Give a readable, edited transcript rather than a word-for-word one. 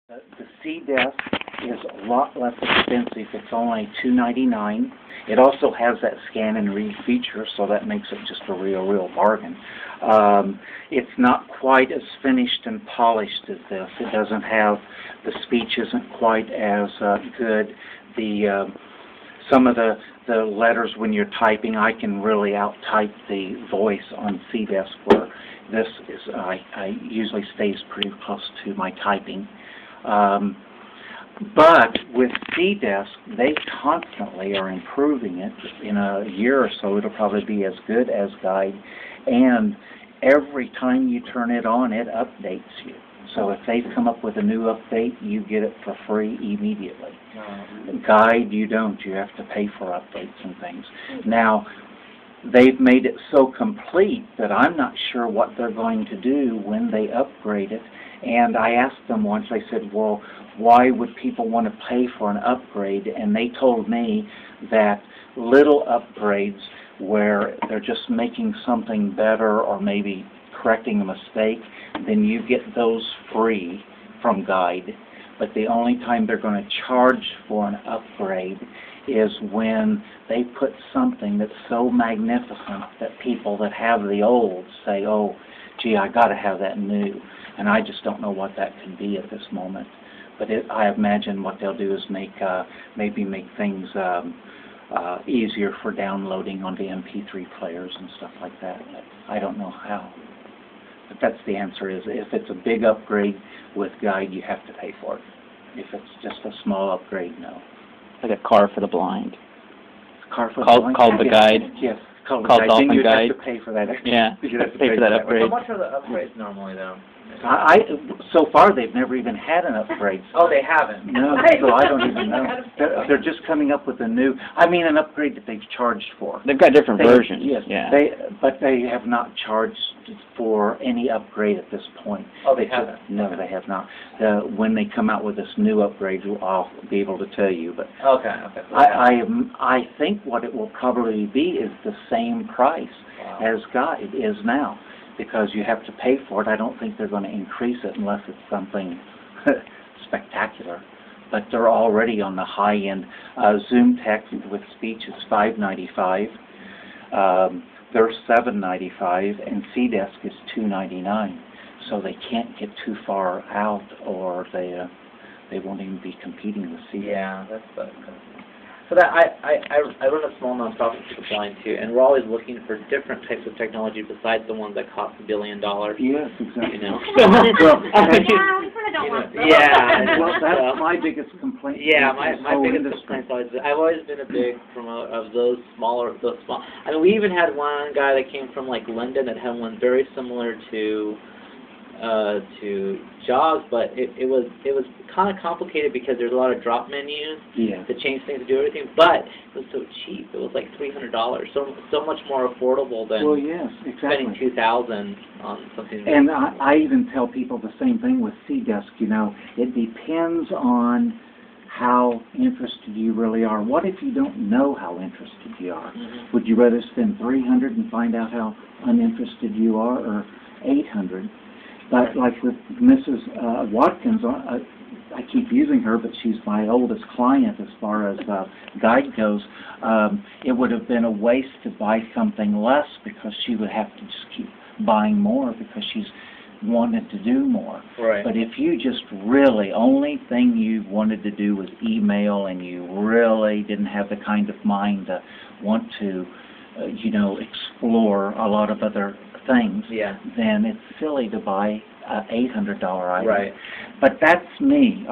The C-Desk is a lot less expensive. It's only $2.99. It also has that scan and read feature, so that makes it just a real bargain. It's not quite as finished and polished as this. It doesn't have, the speech isn't quite as good. Some of the letters when you're typing, I can really out-type the voice on C-Desk, where this is, I usually stays pretty close to my typing. But with C-Desk, they constantly are improving it. In a year or so, it'll probably be as good as Guide, and every time you turn it on, it updates you. So if they've come up with a new update, you get it for free immediately. Guide, you don't. You have to pay for updates and things. Now, they've made it so complete that I'm not sure what they're going to do when they upgrade it. And I asked them once, I said, well, why would people want to pay for an upgrade? And they told me that little upgrades where they're just making something better or maybe correcting a mistake, then you get those free from Guide. But the only time they're going to charge for an upgrade is when they put something that's so magnificent that people that have the old say, oh, gee, I got to have that new. And I just don't know what that could be at this moment. But I imagine what they'll do is maybe make things easier for downloading onto MP3 players and stuff like that. I don't know how. But that's the answer, is if it's a big upgrade with Guide, you have to pay for it. If it's just a small upgrade, no. Like a car for the blind. Car for the blind? Called the Guide? Yes, called the Called Guide. Dolphin Then you'd Guide. have to pay for that. Yeah, You'd have to pay for that upgrade. How much are the upgrades normally, though? So far, they've never even had an upgrade. Oh, they haven't? No, so I don't even know. They're just coming up with a new, an upgrade that they've charged for. They've got different versions. Yes, yeah. But they have not charged for any upgrade at this point. Oh, they haven't? No, they have not. When they come out with this new upgrade, I'll be able to tell you. But okay. I think what it will probably be is the same price as Guide is now, because you have to pay for it. I don't think they're going to increase it unless it's something spectacular. But they're already on the high end. Zoom Text with speech is $5.95. They're $7.95, and C-Desk is $2.99. So they can't get too far out, or they won't even be competing with C-Desk. Yeah, that's good. So that I run a small nonprofit for the blind too, and we're always looking for different types of technology besides the ones that cost $1 billion. Yes, exactly. You know. Well, we sort of don't want those. Yeah. well, that's my biggest complaint. Yeah, my biggest complaint is I've always been a big promoter of those small. I mean, we even had one guy that came from like London that had one very similar to JAWS, but it was kind of complicated because there's a lot of drop menus to change things, to do everything. But it was so cheap; it was like $300, so much more affordable than spending $2,000 on something. And I even tell people the same thing with C-Desk. You know, it depends on how interested you really are. What if you don't know how interested you are? Mm-hmm. Would you rather spend $300 and find out how uninterested you are, or $800? But like with Mrs. Watkins, I keep using her, but she's my oldest client as far as Guide goes. It would have been a waste to buy something less, because she would have to just keep buying more because she's wanted to do more. Right. But if you just really, only thing you wanted to do was email, and you really didn't have the kind of mind to want to, explore a lot of other things, then it's silly to buy an $800 item. Right. But that's me.